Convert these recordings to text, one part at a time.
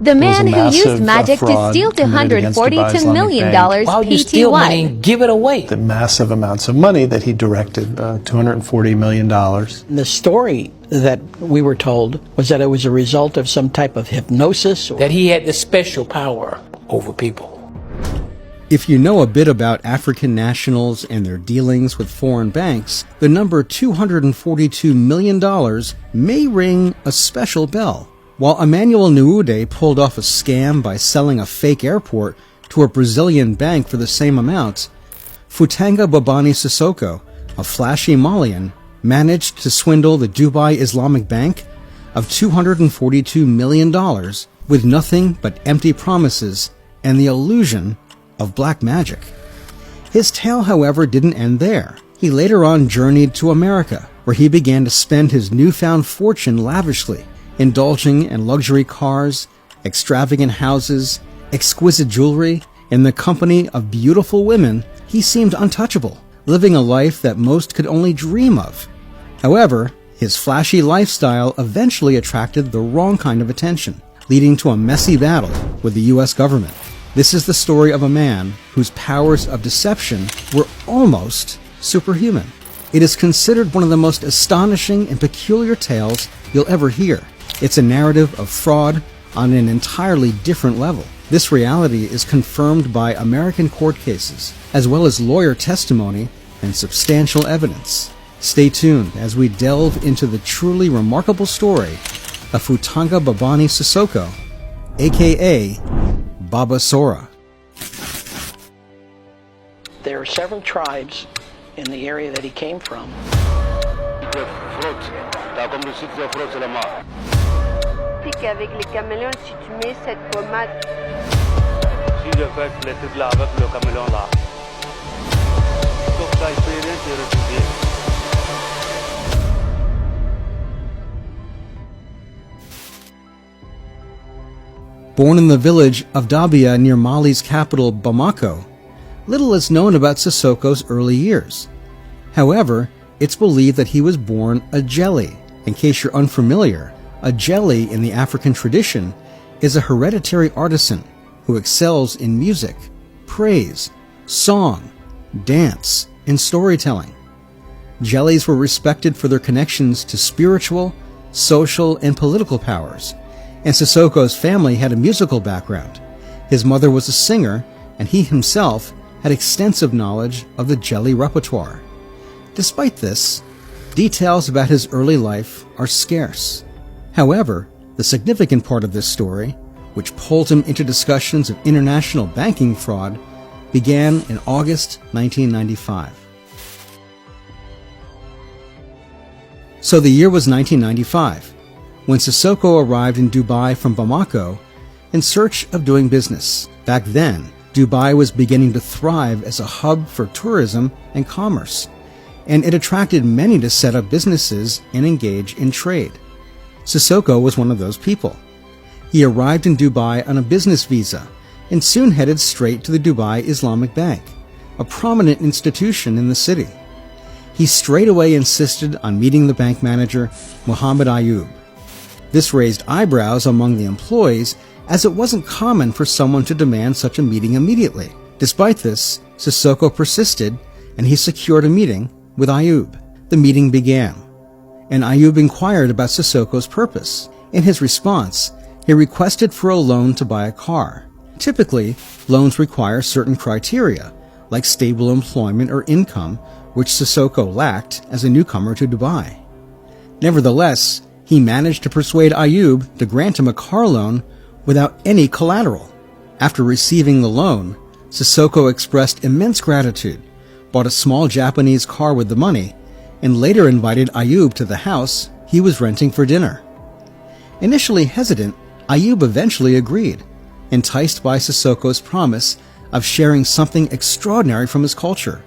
The man who used magic to steal $242 million Why would you steal money PTY. and give it away? The massive amounts of money that he directed, $240 million. The story that we were told was that it was a result of some type of hypnosis. That he had this special power over people. If you know a bit about African nationals and their dealings with foreign banks, the number $242 million may ring a special bell. While Emmanuel Nuude pulled off a scam by selling a fake airport to a Brazilian bank for the same amount, Futanga Babani Sissoko, a flashy Malian, managed to swindle the Dubai Islamic Bank of $242 million with nothing but empty promises and the illusion of black magic. His tale, however, didn't end there. He later on journeyed to America, where he began to spend his newfound fortune lavishly, indulging in luxury cars, extravagant houses, exquisite jewelry. In the company of beautiful women, he seemed untouchable, living a life that most could only dream of. However, his flashy lifestyle eventually attracted the wrong kind of attention, leading to a messy battle with the U.S. government. This is the story of a man whose powers of deception were almost superhuman. It is considered one of the most astonishing and peculiar tales you'll ever hear. It's a narrative of fraud on an entirely different level. This reality is confirmed by American court cases, as well as lawyer testimony and substantial evidence. Stay tuned as we delve into the truly remarkable story of Futanga Babani Sissoko, aka Baba Sora. There are several tribes in the area that he came from. Avec les caméléons, si tu mets cette pommade. Si je fais les trucs là avec le caméléon là, donc ça il peut rien te refuser. Born in the village of Dabia near Mali's capital Bamako, little is known about Sissoko's early years. However, it's believed that he was born a jelly. In case you're unfamiliar, a jelly in the African tradition is a hereditary artisan who excels in music, praise, song, dance, and storytelling. Jellies were respected for their connections to spiritual, social, and political powers, and Sissoko's family had a musical background. His mother was a singer, and he himself had extensive knowledge of the jelly repertoire. Despite this, details about his early life are scarce. However, the significant part of this story, which pulled him into discussions of international banking fraud, began in August 1995. So the year was 1995, when Sissoko arrived in Dubai from Bamako in search of doing business. Back then, Dubai was beginning to thrive as a hub for tourism and commerce, and it attracted many to set up businesses and engage in trade. Sissoko was one of those people. He arrived in Dubai on a business visa and soon headed straight to the Dubai Islamic Bank, a prominent institution in the city. He straight away insisted on meeting the bank manager, Mohammed Ayub. This raised eyebrows among the employees, as it wasn't common for someone to demand such a meeting immediately. Despite this, Sissoko persisted, and he secured a meeting with Ayub. The meeting began, and Ayub inquired about Sissoko's purpose. In his response, he requested for a loan to buy a car. Typically, loans require certain criteria, like stable employment or income, which Sissoko lacked as a newcomer to Dubai. Nevertheless, he managed to persuade Ayub to grant him a car loan without any collateral. After receiving the loan, Sissoko expressed immense gratitude, bought a small Japanese car with the money, and later invited Ayub to the house he was renting for dinner. Initially hesitant, Ayub eventually agreed, enticed by Sissoko's promise of sharing something extraordinary from his culture,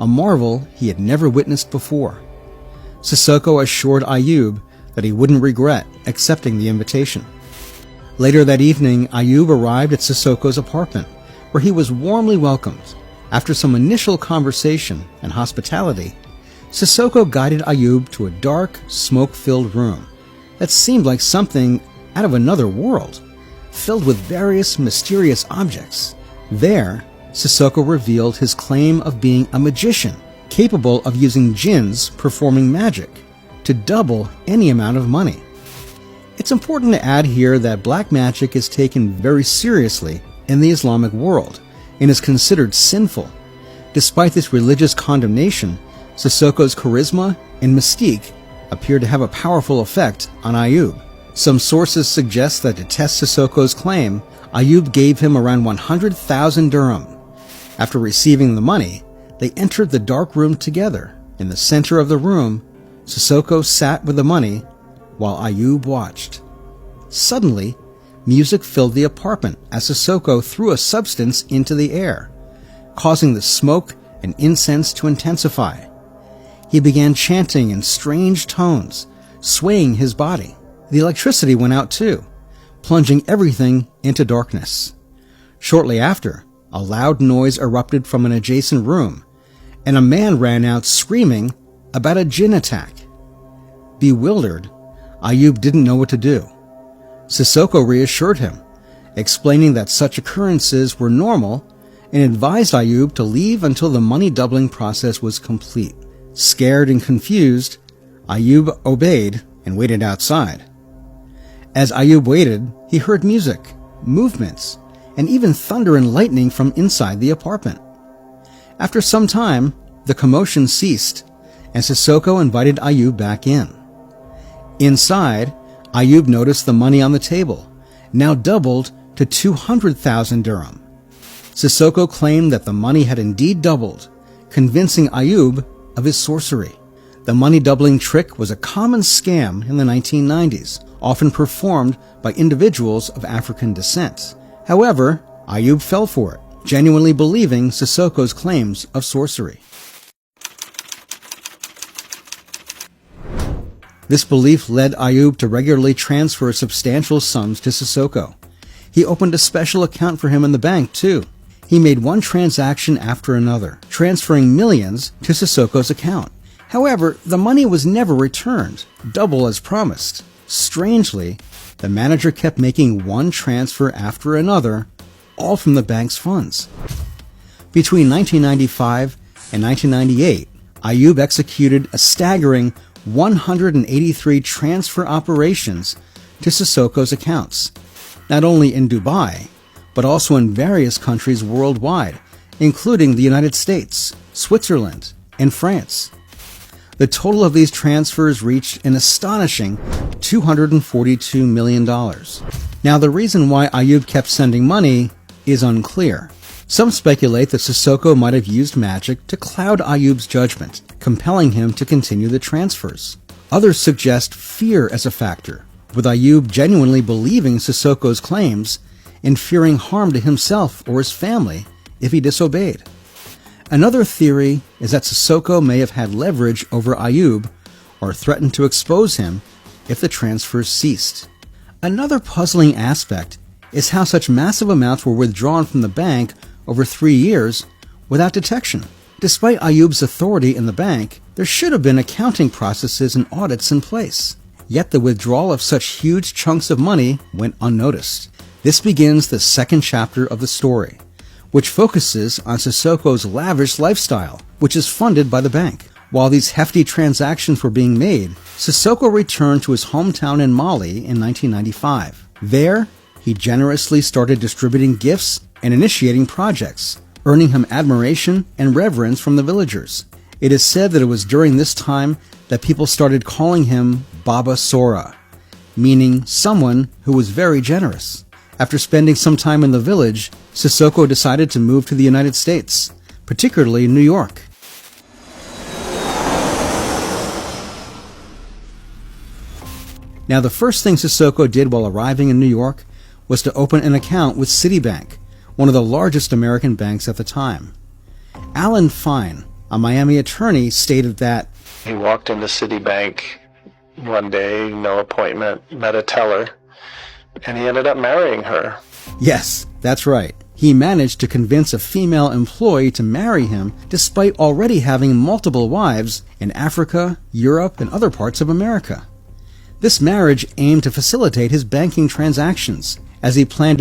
a marvel he had never witnessed before. Sissoko assured Ayub that he wouldn't regret accepting the invitation. Later that evening, Ayub arrived at Sissoko's apartment, where he was warmly welcomed. After some initial conversation and hospitality, Sissoko guided Ayub to a dark, smoke-filled room that seemed like something out of another world. filled with various mysterious objects. There, Sissoko revealed his claim of being a magician, capable of using jinns performing magic to double any amount of money. It's important to add here that black magic is taken very seriously in the Islamic world and is considered sinful. Despite this religious condemnation, Sissoko's charisma and mystique appear to have a powerful effect on Ayub. Some sources suggest that to test Sissoko's claim, Ayub gave him around 100,000 dirham. After receiving the money, they entered the dark room together. In the center of the room, Sissoko sat with the money while Ayub watched. Suddenly, music filled the apartment as Sissoko threw a substance into the air, causing the smoke and incense to intensify. He began chanting in strange tones, swaying his body. The electricity went out too, plunging everything into darkness. Shortly after, a loud noise erupted from an adjacent room, and a man ran out screaming about a jinn attack. Bewildered, Ayub didn't know what to do. Sissoko reassured him, explaining that such occurrences were normal and advised Ayub to leave until the money doubling process was complete. Scared and confused, Ayub obeyed and waited outside. As Ayub waited, he heard music, movements, and even thunder and lightning from inside the apartment. After some time, the commotion ceased, and Sissoko invited Ayub back in. Inside, Ayub noticed the money on the table, now doubled to 200,000 dirham. Sissoko claimed that the money had indeed doubled, convincing Ayub of his sorcery. The money-doubling trick was a common scam in the 1990s, often performed by individuals of African descent. However, Ayub fell for it, genuinely believing Sissoko's claims of sorcery. This belief led Ayub to regularly transfer substantial sums to Sissoko. He opened a special account for him in the bank, too. He made one transaction after another, transferring millions to Sissoko's account. However, the money was never returned, double as promised. Strangely, the manager kept making one transfer after another, all from the bank's funds. Between 1995 and 1998, Ayub executed a staggering 183 transfer operations to Sissoko's accounts, not only in Dubai, but also in various countries worldwide, including the United States, Switzerland, and France. The total of these transfers reached an astonishing $242 million. Now, the reason why Ayub kept sending money is unclear. Some speculate that Sissoko might have used magic to cloud Ayub's judgment, compelling him to continue the transfers. Others suggest fear as a factor, with Ayub genuinely believing Sissoko's claims and fearing harm to himself or his family if he disobeyed. Another theory is that Sissoko may have had leverage over Ayub or threatened to expose him if the transfers ceased. Another puzzling aspect is how such massive amounts were withdrawn from the bank over 3 years without detection. Despite Ayub's authority in the bank, there should have been accounting processes and audits in place. Yet the withdrawal of such huge chunks of money went unnoticed. This begins the second chapter of the story, which focuses on Sissoko's lavish lifestyle, which is funded by the bank. While these hefty transactions were being made, Sissoko returned to his hometown in Mali in 1995. There, he generously started distributing gifts and initiating projects, earning him admiration and reverence from the villagers. It is said that it was during this time that people started calling him Baba Sora, meaning someone who was very generous. After spending some time in the village, Sissoko decided to move to the United States, particularly New York. Now, the first thing Sissoko did while arriving in New York was to open an account with Citibank, one of the largest American banks at the time. Alan Fine, a Miami attorney, stated that He walked into Citibank one day, no appointment, met a teller, and he ended up marrying her. yes, that's right. He managed to convince a female employee to marry him despite already having multiple wives in Africa, Europe, and other parts of America. This marriage aimed to facilitate his banking transactions, as he planned